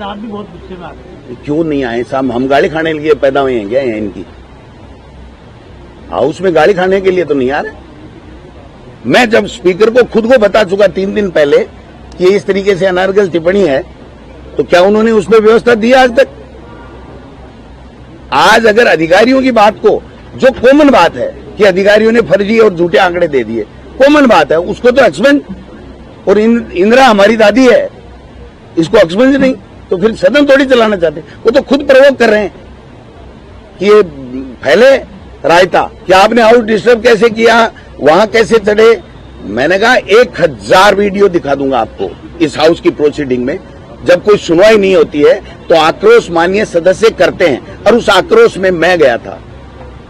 आप भी बहुत गुस्से में आ गए। क्यों नहीं आए साहब? हम गाली खाने के लिए पैदा हुए हैं क्या? यहाँ इनकी हाउस में गाली खाने के लिए तो नहीं आ रहे। मैं जब स्पीकर को खुद को बता चुका 3 दिन पहले कि इस तरीके से अनर्गल टिप्पणी है, तो क्या उन्होंने उस पर व्यवस्था दी आज तक? आज अगर अधिकारियों की बात को, जो कॉमन बात है कि अधिकारियों ने फर्जी और झूठे आंकड़े दे दिए, कॉमन बात है, उसको तो एक्सपेंस, और इंदिरा हमारी दादी है, इसको एक्सपेंस नहीं, तो फिर सदन थोड़ी चलाना चाहते। वो तो खुद प्रवोक कर रहे हैं कि ये फैले रायता कि आपने हाउस डिस्टर्ब कैसे किया, वहां कैसे चढ़े। मैंने कहा 1000 वीडियो दिखा दूंगा आपको इस हाउस की प्रोसीडिंग में। जब कोई सुनवाई नहीं होती है तो आक्रोश माननीय सदस्य करते हैं, और उस आक्रोश में मैं गया था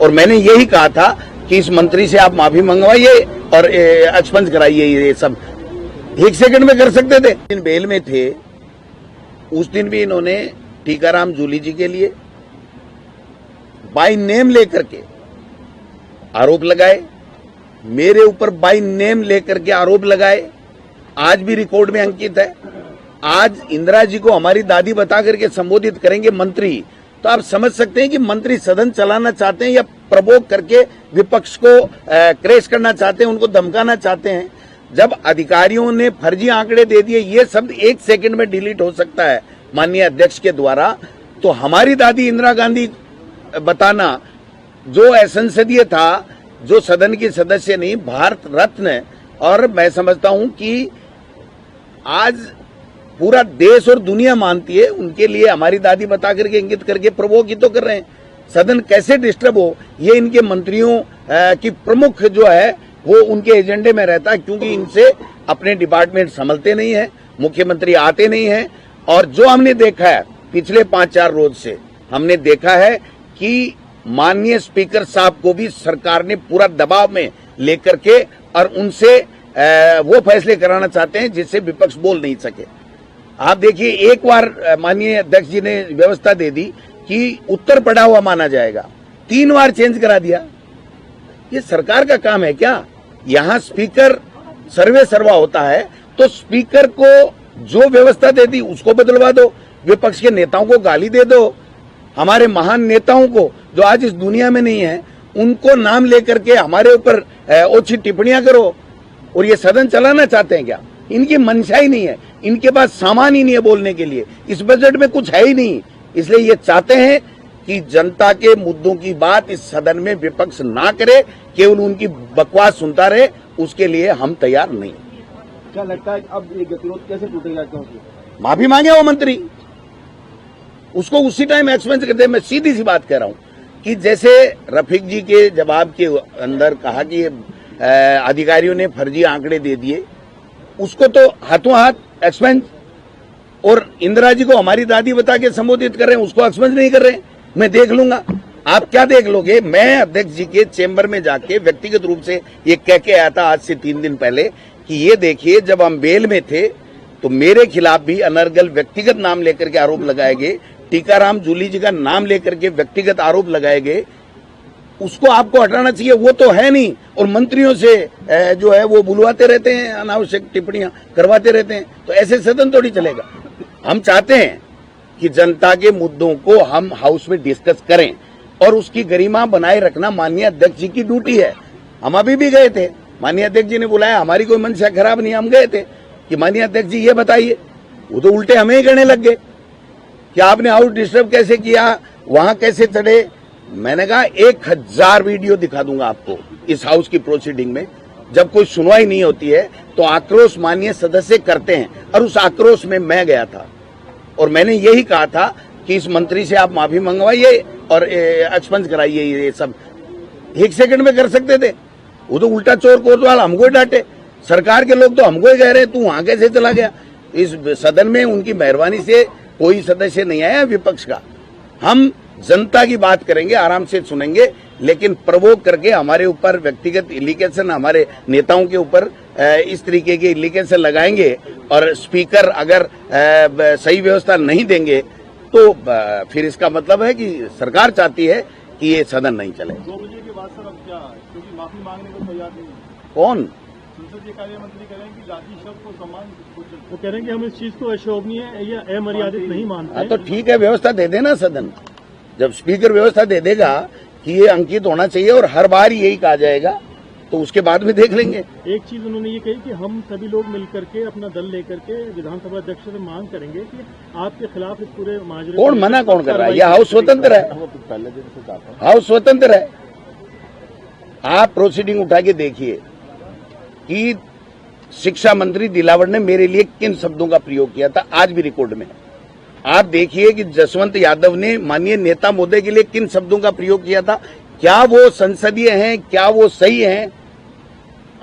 और मैंने यही कहा था कि इस मंत्री से आप माफी मंगवाइए और एक्सपेंस कराइए। ये सब 1 सेकंड में कर सकते थे। इन बेल में थे, उस दिन भी इन्होंने टीकाराम जूली जी के लिए बाय नेम लेकर के आरोप लगाए, मेरे ऊपर बाय नेम लेकर के आरोप लगाए। आज भी रिकॉर्ड में अंकित है। आज इंदिरा जी को हमारी दादी बता करके संबोधित करेंगे मंत्री, तो आप समझ सकते हैं कि मंत्री सदन चलाना चाहते हैं या प्रवोक करके विपक्ष को क्रैश करना चाहते हैं, उनको धमकाना चाहते हैं। जब अधिकारियों ने फर्जी आंकड़े दे दिए, ये शब्द 1 सेकंड में डिलीट हो सकता है माननीय अध्यक्ष के द्वारा, तो हमारी दादी इंदिरा गांधी बताना जो असंसदीय था, जो सदन की सदस्य नहीं, भारत रत्न। और मैं समझता हूं कि आज पूरा देश और दुनिया मानती है, उनके लिए हमारी दादी बता करके इंगित करके प्रवोक ही तो कर रहे हैं। सदन कैसे डिस्टर्ब हो, ये इनके मंत्रियों की प्रमुख जो है वो उनके एजेंडे में रहता है, क्योंकि इनसे अपने डिपार्टमेंट संभलते नहीं है, मुख्यमंत्री आते नहीं है। और जो हमने देखा है पिछले 5-4 रोज से, हमने देखा है कि माननीय स्पीकर साहब को भी सरकार ने पूरा दबाव में लेकर के और उनसे वो फैसले कराना चाहते हैं जिससे विपक्ष बोल नहीं सके। आप देखिए, एक बार माननीय अध्यक्ष जी ने व्यवस्था दे दी कि उत्तर पड़ा हुआ माना जाएगा, 3 बार चेंज करा दिया। ये सरकार का काम है क्या? यहाँ स्पीकर सर्वे सर्वा होता है, तो स्पीकर को जो व्यवस्था दे दी उसको बदलवा दो, विपक्ष के नेताओं को गाली दे दो, हमारे महान नेताओं को जो आज इस दुनिया में नहीं है उनको नाम लेकर के हमारे ऊपर ओछी टिप्पणियां करो। और ये सदन चलाना चाहते हैं क्या? इनकी मंशा ही नहीं है, इनके पास सामान ही नहीं है बोलने के लिए, इस बजट में कुछ है ही नहीं। इसलिए ये चाहते हैं कि जनता के मुद्दों की बात इस सदन में विपक्ष ना करे, केवल उनकी बकवास सुनता रहे। उसके लिए हम तैयार नहीं। क्या लगता है अब ये गतिरोध कैसे टूटेगा? माफी मांगे वो मंत्री, उसको उसी टाइम एक्सपेंस कर दे। मैं सीधी सी बात कह रहा हूं कि जैसे रफीक जी के जवाब के अंदर कहा कि अधिकारियों ने फर्जी आंकड़े दे दिए, उसको तो हाथों हाथ एक्सपेंस, और इंदिरा जी को हमारी दादी बता के संबोधित कर रहे हैं, उसको एक्सपेंस नहीं कर रहे हैं। मैं देख लूंगा। आप क्या देख लोगे? मैं अध्यक्ष जी के चेंबर में जाके व्यक्तिगत रूप से ये कह के आया था आज से 3 दिन पहले कि ये देखिए, जब हम बेल में थे तो मेरे खिलाफ भी अनर्गल व्यक्तिगत नाम लेकर के आरोप लगाए गए, टीकाराम जूली जी का नाम लेकर के व्यक्तिगत आरोप लगाए गए। उसको आपको हटाना चाहिए, वो तो है नहीं। और मंत्रियों से जो है वो बुलवाते रहते हैं, अनावश्यक टिप्पणियां करवाते रहते हैं, तो ऐसे सदन थोड़ी चलेगा। हम चाहते हैं कि जनता के मुद्दों को हम हाउस में डिस्कस करें और उसकी गरिमा बनाए रखना माननीय अध्यक्ष जी की ड्यूटी है। हम अभी भी गए थे, माननीय अध्यक्ष जी ने बुलाया, हमारी कोई मंशा खराब नहीं, हम गए थे कि माननीय अध्यक्ष जी ये बताइए। वो तो उल्टे हमें ही करने लग गए कि आपने हाउस डिस्टर्ब कैसे किया, वहां कैसे चढ़े। मैंने कहा 1000 वीडियो दिखा दूंगा आपको इस हाउस की प्रोसीडिंग में। जब कोई सुनवाई नहीं होती है तो आक्रोश माननीय सदस्य करते हैं, और उस आक्रोश में मैं गया था और मैंने यही कहा था कि इस मंत्री से आप माफी मंगवाइए और एक्सपेंस कराइए। ये सब 1 सेकंड में कर सकते थे। वो तो उल्टा चोर कोतवाल हमको डांटे, सरकार के लोग तो हमको ही कह रहे हैं तू वहां कैसे चला गया। इस सदन में उनकी मेहरबानी से कोई सदस्य नहीं आया विपक्ष का। हम जनता की बात करेंगे, आराम से सुनेंगे, लेकिन प्रवोक करके हमारे ऊपर व्यक्तिगत इलिगेशन, हमारे नेताओं के ऊपर इस तरीके के इलिगेशन लगाएंगे और स्पीकर अगर सही व्यवस्था नहीं देंगे तो फिर इसका मतलब है कि सरकार चाहती है कि ये सदन नहीं चले। 2 बजे के बाद सर अब क्या है? क्योंकि माफी मांगने को तैयार नहीं है। कौन? संसदीय कार्य मंत्री कह रहे हैं कि जाति शब्द को सम्मान वो कह रहे हैं कि हम इस चीज को अशोभनीय या अमर्यादित नहीं मानते। हाँ तो ठीक है, व्यवस्था दे देना सदन। जब स्पीकर व्यवस्था दे देगा कि ये अंकित होना चाहिए और हर बार यही कहा जाएगा, तो उसके बाद में देख लेंगे। एक चीज उन्होंने ये कही कि हम सभी लोग मिलकर के अपना दल लेकर के विधानसभा अध्यक्ष से मांग करेंगे कि आपके खिलाफ इस पूरे माजरे कौन मना कौन कर रहा है? यह हाउस स्वतंत्र है, हाउस स्वतंत्र है। आप प्रोसीडिंग उठा के देखिए कि शिक्षा मंत्री दिलावर ने मेरे लिए किन शब्दों का प्रयोग किया था, आज भी रिकॉर्ड में। आप देखिए कि जसवंत यादव ने माननीय नेता महोदय के लिए किन शब्दों का प्रयोग किया था। क्या वो संसदीय हैं, क्या वो सही हैं?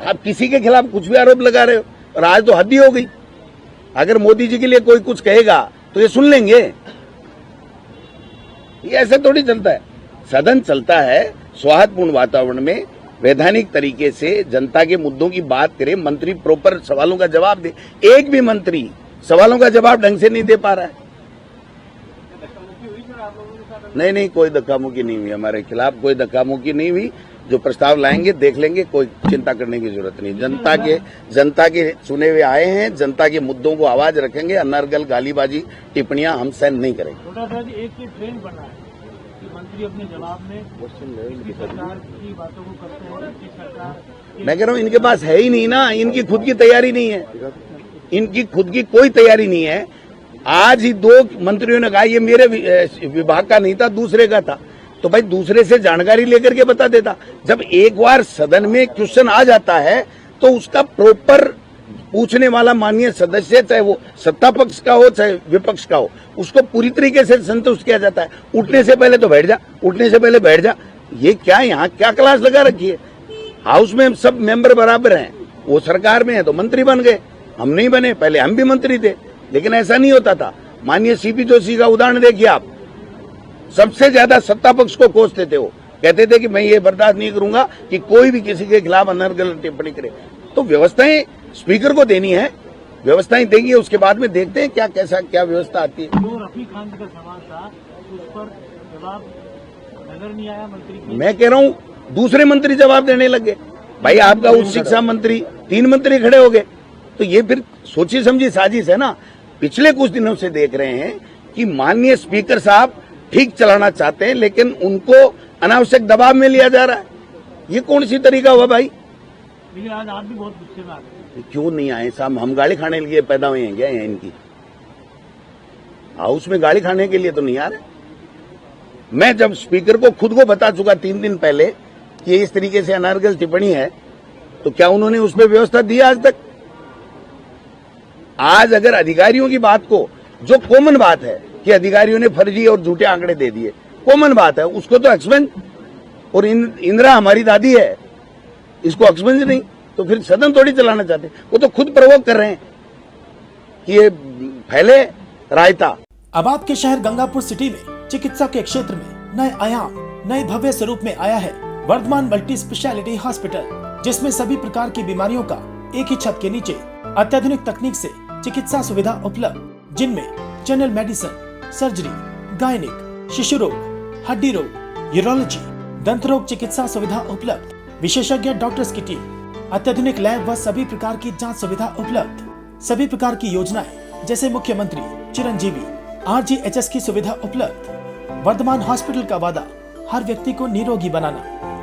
आप किसी के खिलाफ कुछ भी आरोप लगा रहे हो, और आज तो हद ही हो गई। अगर मोदी जी के लिए कोई कुछ कहेगा तो ये सुन लेंगे। ये ऐसे थोड़ी चलता है। सदन चलता है सौहार्दपूर्ण वातावरण में, वैधानिक तरीके से जनता के मुद्दों की बात करे, मंत्री प्रॉपर सवालों का जवाब दे। एक भी मंत्री सवालों का जवाब ढंग से नहीं दे पा रहा है। नहीं, कोई धक्का मुक्की नहीं हुई, हमारे खिलाफ कोई धक्का मुक्की नहीं हुई। जो प्रस्ताव लाएंगे देख लेंगे, कोई चिंता करने की जरूरत नहीं। जनता के चुने हुए आए हैं, जनता के मुद्दों को आवाज रखेंगे। अनर्गल गालीबाजी टिप्पणियां हम सहन नहीं करेंगे। छोटा सा एक ये ट्रेंड बना है कि मंत्री अपने जवाब में सरकार की बातों को करते हैं कि सरकार, मैं कह रहा हूं इनके पास है ही नहीं ना, इनकी खुद की तैयारी नहीं है, इनकी खुद की कोई तैयारी नहीं है। आज ही 2 मंत्रियों ने कहा ये मेरे विभाग का नहीं था, दूसरे का था। तो भाई दूसरे से जानकारी लेकर के बता देता। जब एक बार सदन में क्वेश्चन आ जाता है तो उसका प्रॉपर पूछने वाला माननीय सदस्य, चाहे वो सत्ता पक्ष का हो चाहे विपक्ष का हो, उसको पूरी तरीके से संतुष्ट किया जाता है। उठने से पहले तो बैठ जा, उठने से पहले बैठ जा। ये क्या यहाँ क्या क्लास लगा रखी है? हाउस में सब मेंबर बराबर हैं। वो सरकार में है तो मंत्री बन गए, हम नहीं बने। पहले हम भी मंत्री थे, लेकिन ऐसा नहीं होता था। माननीय सीपी जोशी का उदाहरण देखिए आप, सबसे ज्यादा सत्ता पक्ष को कोसते थे। वो कहते थे कि मैं ये बर्दाश्त नहीं करूंगा कि कोई भी किसी के खिलाफ अनर्गल टिप्पणी करे। तो व्यवस्थाएं स्पीकर को देनी है, व्यवस्थाएं देंगे, उसके बाद में देखते हैं क्या व्यवस्था आती है। जो रफी खान का सवाल था उस पर जवाब नजर नहीं आया मंत्री की। मैं कह रहा हूं दूसरे मंत्री जवाब देने लगे। भाई आपका उच्च शिक्षा मंत्री, 3 मंत्री खड़े हो गए। तो ये फिर सोची समझी साजिश है ना। पिछले कुछ दिनों से देख रहे हैं कि माननीय स्पीकर साहब ठीक चलाना चाहते हैं, लेकिन उनको अनावश्यक दबाव में लिया जा रहा है। ये कौन सी तरीका हुआ भाई? लेकिन आज आप भी बहुत गुस्से में आ गए। क्यों नहीं आए साहब? हम गाली खाने के लिए पैदा हुए हैं क्या? इनकी हाउस में गाली खाने के लिए तो नहीं आ रहे। मैं जब स्पीकर को खुद को बता चुका 3 दिन पहले कि इस तरीके से अनर्गल टिप्पणी है, तो क्या उन्होंने उस पर व्यवस्था दी आज तक? आज अगर अधिकारियों की बात को, जो कॉमन बात है कि अधिकारियों ने फर्जी और झूठे आंकड़े दे दिए, कॉमन बात है, उसको तो एक्सपेंस, और इंदिरा हमारी दादी है, इसको एक्सपेंस नहीं, तो फिर सदन थोड़ी चलाना चाहते। वो तो खुद प्रवोक कर रहे हैं कि ये फैले रायता। अब आपके शहर गंगापुर सिटी में चिकित्सा के क्षेत्र में नए आयाम, नए भव्य स्वरूप में आया है वर्धमान मल्टी स्पेशलिटी हॉस्पिटल, जिसमें सभी प्रकार की बीमारियों का एक ही छत के नीचे अत्याधुनिक तकनीक से चिकित्सा सुविधा उपलब्ध, जिनमें जनरल मेडिसिन, सर्जरी, गायनिक, शिशु रोग, हड्डी रोग, यूरोलॉजी, दंत रोग चिकित्सा सुविधा उपलब्ध, विशेषज्ञ डॉक्टर्स की टीम, अत्याधुनिक लैब व सभी प्रकार की जांच सुविधा उपलब्ध, सभी प्रकार की योजनाएं जैसे मुख्यमंत्री चिरंजीवी RGHS की सुविधा उपलब्ध। वर्धमान हॉस्पिटल का वादा हर व्यक्ति को निरोगी बनाना।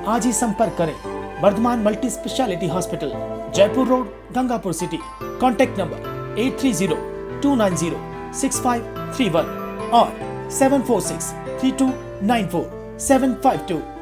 आज ही संपर्क करें Vardhman multi speciality hospital, Jaipur road, Gangapur city. Contact number 8302906531 और 7463294752।